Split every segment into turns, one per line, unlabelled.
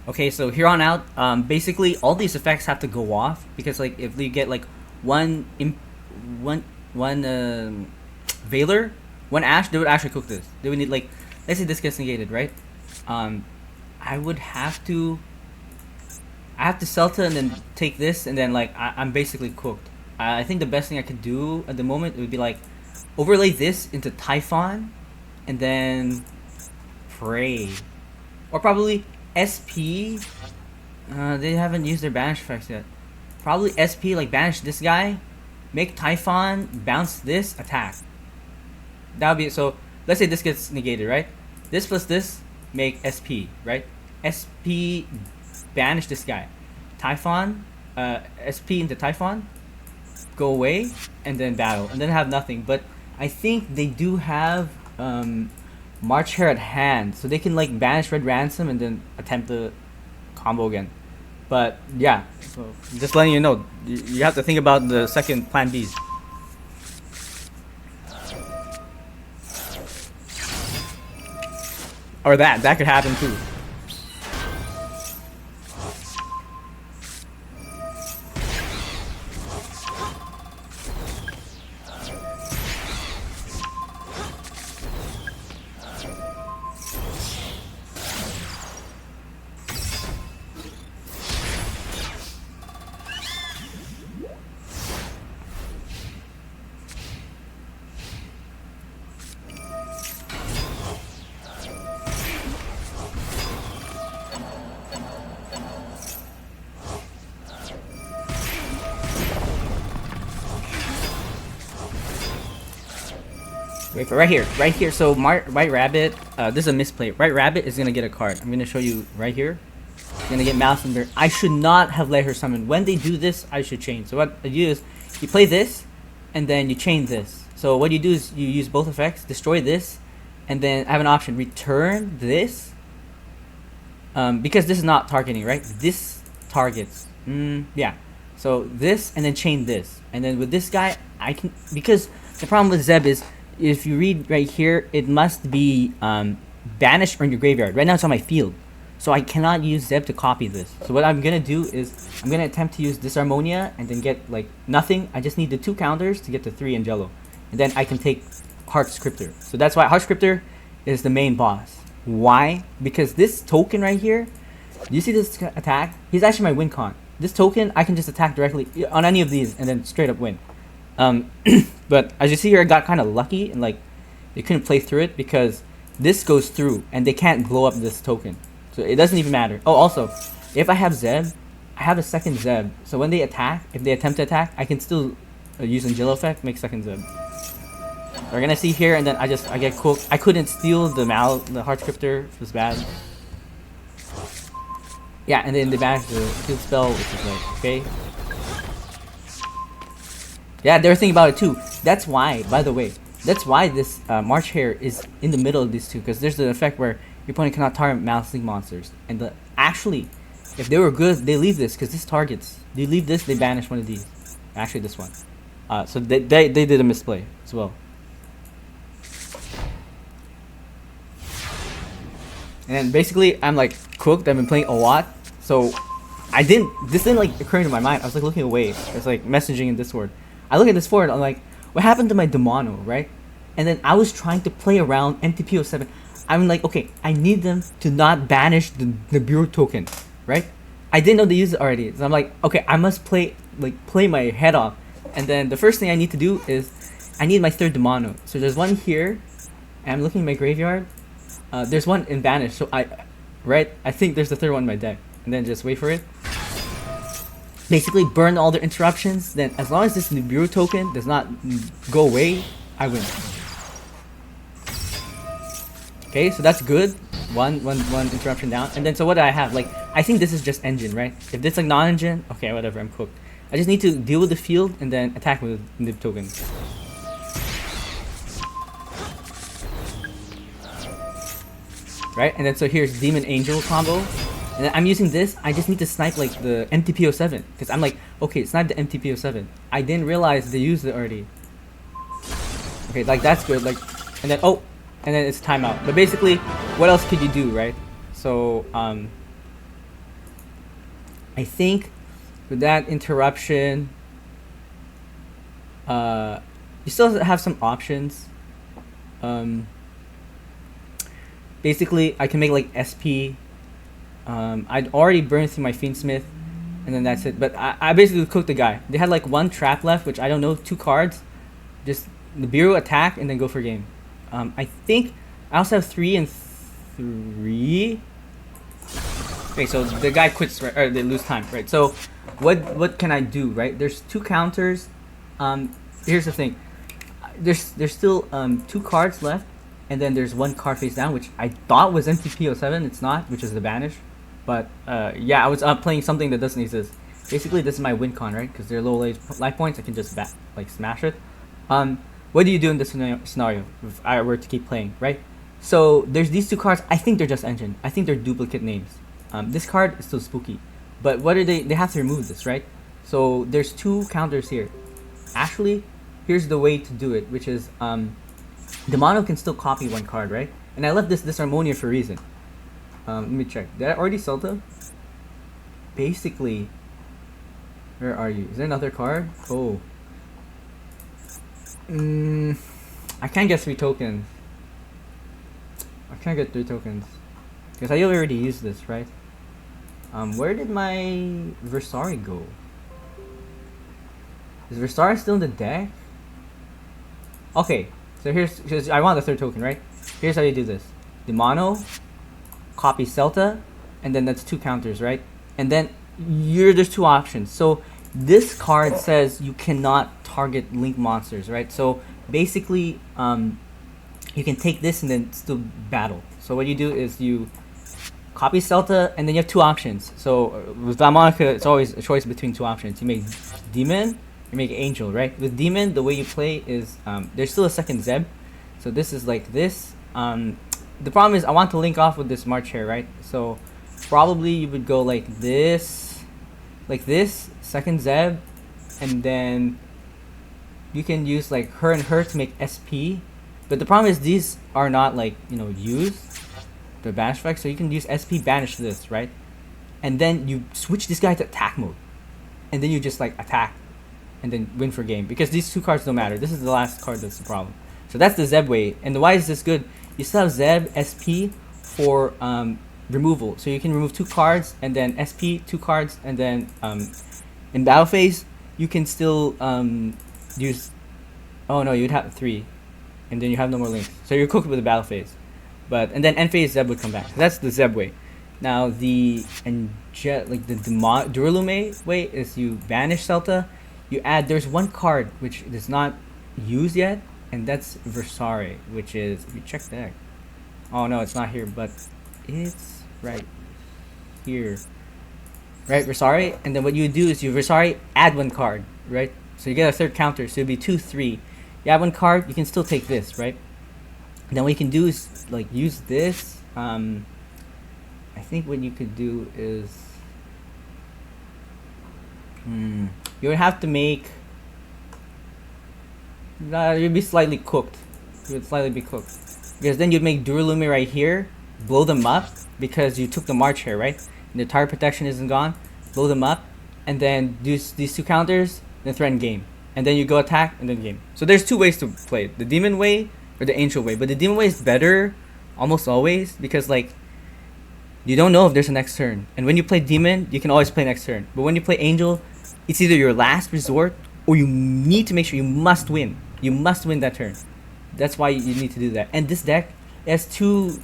Okay, so here on out, basically all these effects have to go off because like if you get like one imp- one Valor, one Ash, they would actually cook this. They would need like, let's say this gets negated, right? Um, I would have to, I have to Celta and then take this and then like I'm basically cooked. I think the best thing I could do at the moment would be like overlay this into Typhon and then pray, or probably SP. They haven't used their banish effects yet. Probably SP, like banish this guy, make Typhon bounce this attack. That would be so. Let's say this gets negated, right? This plus this make SP, right? SP banish this guy. Typhon, SP into Typhon, go away, and then battle, and then have nothing. But I think they do have March Hare at hand, so they can like banish Red Ransom and then attempt the combo again. But yeah, so just letting you know, you have to think about the second plan Bs. Or that could happen too. Wait for right here, right here. So White Rabbit, this is a misplay. White Rabbit is gonna get a card. I'm gonna show you right here. He's gonna get Malice in there. I should not have let her summon. When they do this, I should chain. So what I do is, you play this, and then you chain this. So what you do is you use both effects, destroy this, and then I have an option, return this. Because this is not targeting, right? This targets. Yeah. So this, and then chain this. And then with this guy, I can, because the problem with Zeb is, if you read right here, it must be banished or in your graveyard. Right now it's on my field, so I cannot use Zeb to copy this. So what I'm gonna do is I'm gonna attempt to use Disharmonia and then get like nothing. I just need the 2 counters to get to 3 Angelo, and then I can take Heart Scripter. So that's why Heart Scripter is the main boss. Why? Because this token right here, do you see this attack? He's actually my win con. This token I can just attack directly on any of these and then straight up win. But as you see here, I got kind of lucky and like they couldn't play through it because this goes through and they can't blow up this token, so it doesn't even matter. Oh, also, if I have Zeb, I have a second Zeb, so when they attack, if they attempt to attack, I can still use Angelo effect, make second Zeb. We're gonna see here, and then I get cooked. I couldn't steal the Heart Scripter, it was bad. Yeah, and then they banished the field spell, which is like okay. Yeah, they were thinking about it too. That's why, by the way, that's why this March Hare is in the middle of these two, because there's the effect where your opponent cannot target Malice monsters. And actually, if they were good, they leave this, because this targets. They leave this, they banish one of these. Actually, this one. So they did a misplay as well. And then basically, I'm like cooked. I've been playing a lot, so this didn't like occur into my mind. I was like looking away. I was like messaging in Discord. I look at this forward, I'm like, what happened to my Demono, right? And then I was trying to play around NTPO7. I'm like, okay, I need them to not banish the Bureau token, right? I didn't know they used it already. So I'm like, okay, I must play my head off. And then the first thing I need to do is, I need my third Demono. So there's one here, and I'm looking at my graveyard. There's one in banish, so I think there's the third one in my deck. And then just wait for it. Basically burn all their interruptions, then as long as this Nibiru token does not go away, I win. Okay, so that's good. One interruption down. And then so what do I have? Like, I think this is just engine, right? If this like non-engine, okay, whatever, I'm cooked. I just need to deal with the field and then attack with Nib tokens. Right? And then so here's Demon Angel combo. And then I'm using this, I just need to snipe like the MTPO7. Because I'm like, okay, snipe the MTPO7. I didn't realize they used it already. Okay, like that's good. Like, and then, oh, and then it's timeout. But basically, what else could you do, right? So, I think with that interruption, you still have some options. Um, Basically, I can make like SP. I'd already burned through my Fiendsmith, and then that's it. But I basically cooked the guy. They had like one trap left, which I don't know, 2 cards. Just the Bureau attack and then go for game. I think I also have 3 and 3. Okay, so the guy quits, right? Or they lose time, right? So what can I do, right? There's 2 counters. Here's the thing. There's still 2 cards left, and then there's 1 card face down, which I thought was MTP07. It's not, which is the banish. But yeah, I was playing something that doesn't exist. Basically, this is my win con, right? Because they're low life points, I can just like smash it. What do you do in this scenario if I were to keep playing, right? So there's these 2 cards. I think they're just engine. I think they're duplicate names. This card is still spooky, but what are they? They have to remove this, right? So there's 2 counters here. Actually, here's the way to do it, which is the mono can still copy 1 card, right? And I left this Harmonia for a reason. Let me check. Did I already Celta? Basically, where are you? Is there another card? Oh. I can't get 3 tokens. I can't get 3 tokens. Because I already used this, right? Where did my Versari go? Is Versari still in the deck? Okay, so here's I want the 3rd token, right? Here's how you do this. The mono, copy Celta, and then that's 2 counters, right? And then there's 2 options. So this card says you cannot target link monsters, right? So basically, you can take this and then still battle. So what you do is you copy Celta, and then you have 2 options. So with Valmonica, it's always a choice between 2 options. You make Demon, you make Angel, right? With Demon, the way you play is there's still a second Zeb. So this is like this. The problem is I want to link off with this March here, right? So probably you would go like this, second Zeb, and then you can use like her and her to make SP. But the problem is these are not like, used. The banish effect, so you can use SP banish this, right? And then you switch this guy to attack mode, and then you just like attack and then win for game, because these 2 cards don't matter. This is the last card that's the problem. So that's the Zeb way. And why is this good? You still have Zeb SP for removal, so you can remove 2 cards and then SP 2 cards, and then in battle phase you can still use, oh no, you'd have 3, and then you have no more links, so you're cooked with the battle phase. And then end phase Zeb would come back. So that's the Zeb way. Now the Duralume way is you banish Celta, you add, there's 1 card which is not used yet, and that's Versari, which is, if you check the deck, oh no, it's not here, but it's right here, right? Versari, and then what you do is you Versari add 1 card, right? So you get a 3rd counter, so it'd be 2, 3. You add 1 card, you can still take this, right? And then what you can do is like use this. I think what you could do is you would have to make you'd be slightly cooked. You would slightly be cooked, because then you'd make Duralume right here, blow them up because you took the March here, right? And the target protection isn't gone. Blow them up, and then do these 2 counters, then threaten game, and then you go attack and then game. So there's 2 ways to play it: the Demon way or the Angel way. But the Demon way is better almost always, because like you don't know if there's a next turn, and when you play Demon you can always play next turn. But when you play Angel, it's either your last resort or you need to make sure you must win that turn. That's why you need to do that. And this deck has 2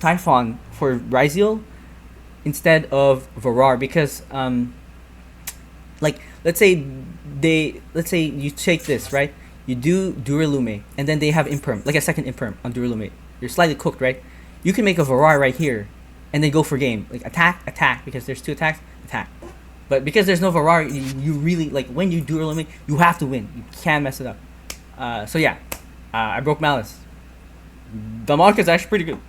Typhon for Ryziel instead of Varar, because like let's say you take this, right? You do Duralume, and then they have Imperm, like a second Imperm on Duralume. You're slightly cooked, right? You can make a Varar right here, and then go for game. Like attack, because there's 2 attacks, attack. But because there's no Varar, you really, like, when you Duralume, you have to win. You can't mess it up. So yeah, I broke Maliss. The mark is actually pretty good.